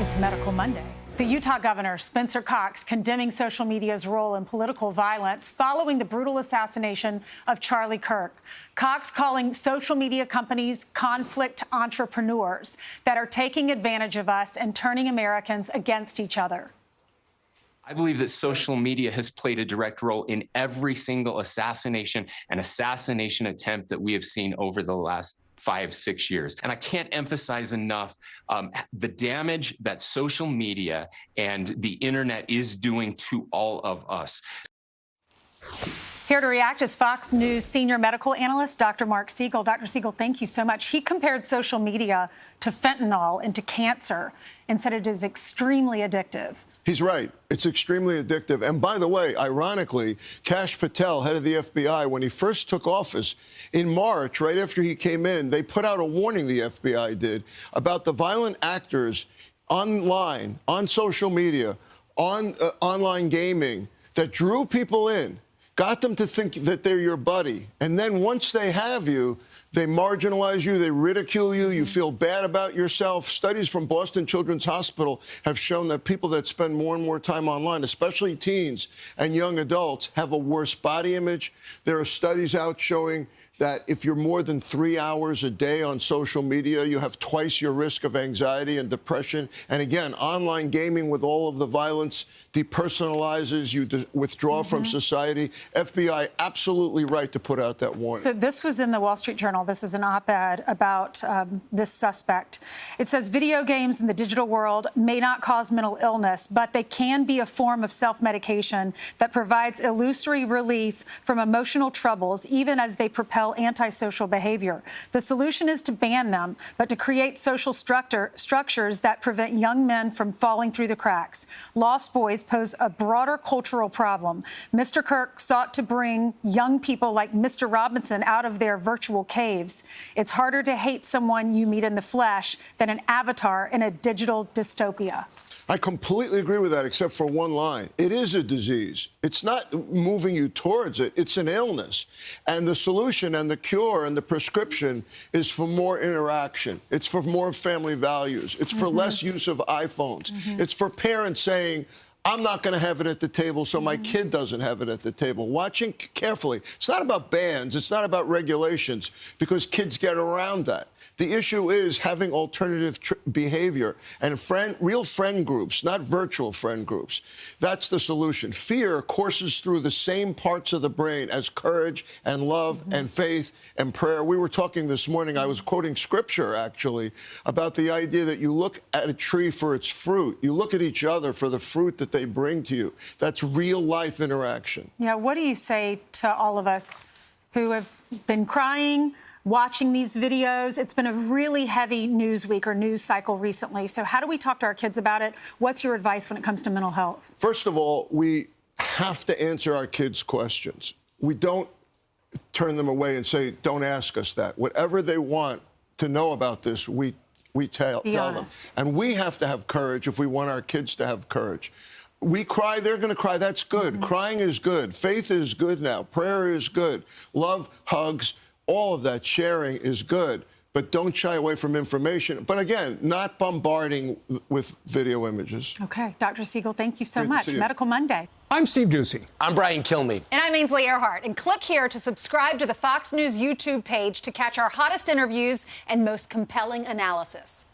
It's Medical Monday. The Utah governor, Spencer Cox, condemning social media's role in political violence following the brutal assassination of Charlie Kirk. Cox calling social media companies conflict entrepreneurs that are taking advantage of us and turning Americans against each other. I believe that social media has played a direct role in every single assassination and assassination attempt that we have seen over the last 5-6 years. And I can't emphasize enough the damage that social media and the internet is doing to all of us. Here to react is Fox News senior medical analyst, Dr. Mark Siegel. Dr. Siegel, thank you so much. He compared social media to fentanyl and to cancer and said it is extremely addictive. He's right. It's extremely addictive. And by the way, ironically, Kash Patel, head of the FBI, when he first took office in March, right after he came in, they put out a warning, the FBI did, about the violent actors online, on social media, on online gaming that drew people in, got them to think that they're your buddy. And then once they have you, they marginalize you, they ridicule you, you feel bad about yourself. Studies from Boston Children's Hospital have shown that people that spend more and more time online, especially teens and young adults, have a worse body image. There are studies out showing that if you're more than 3 hours a day on social media, you have twice your risk of anxiety and depression. And again, online gaming with all of the violence depersonalizes, you withdraw from society. FBI absolutely right to put out that warning. So this was in the Wall Street Journal. This is an op-ed about this suspect. It says video games in the digital world may not cause mental illness, but they can be a form of self-medication that provides illusory relief from emotional troubles, even as they propel antisocial behavior. The solution is to ban them, but to create social structures that prevent young men from falling through the cracks. Lost Boys pose a broader cultural problem. Mr. Kirk sought to bring young people like Mr. Robinson out of their virtual caves. It's harder to hate someone you meet in the flesh than an avatar in a digital dystopia. I completely agree with that, except for one line. It is a disease. It's not moving you towards it. It's an illness. And the solution and the cure and the prescription is for more interaction. It's for more family values. It's for less use of iPhones. It's for parents saying, I'm not going to have it at the table, so my kid doesn't have it at the table. Watching carefully. It's not about bans. It's not about regulations, because kids get around that. The issue is having alternative behavior and real friend groups, not virtual friend groups. That's the solution. Fear courses through the same parts of the brain as courage and love and faith and prayer. We were talking this morning, I was quoting scripture, actually, about the idea that you look at a tree for its fruit. You look at each other for the fruit that they bring to you. That's real life interaction. Yeah, what do you say to all of us who have been crying, watching these videos? It's been a really heavy news week or news cycle recently. So how do we talk to our kids about it? What's your advice when it comes to mental health? First of all, we have to answer our kids' questions. We don't turn them away and say, don't ask us that. Whatever they want to know about this, we tell them. And we have to have courage if we want our kids to have courage. We cry, they're going to cry. That's good. Crying is good. Faith is good now. Prayer is good. Love, hugs, all of that sharing is good, but don't shy away from information. But again, not bombarding with video images. Okay, Dr. Siegel, thank you so much. Medical Monday. I'm Steve Doocy. I'm Brian Kilmeade. And I'm Ainsley Earhart. And click here to subscribe to the Fox News YouTube page to catch our hottest interviews and most compelling analysis.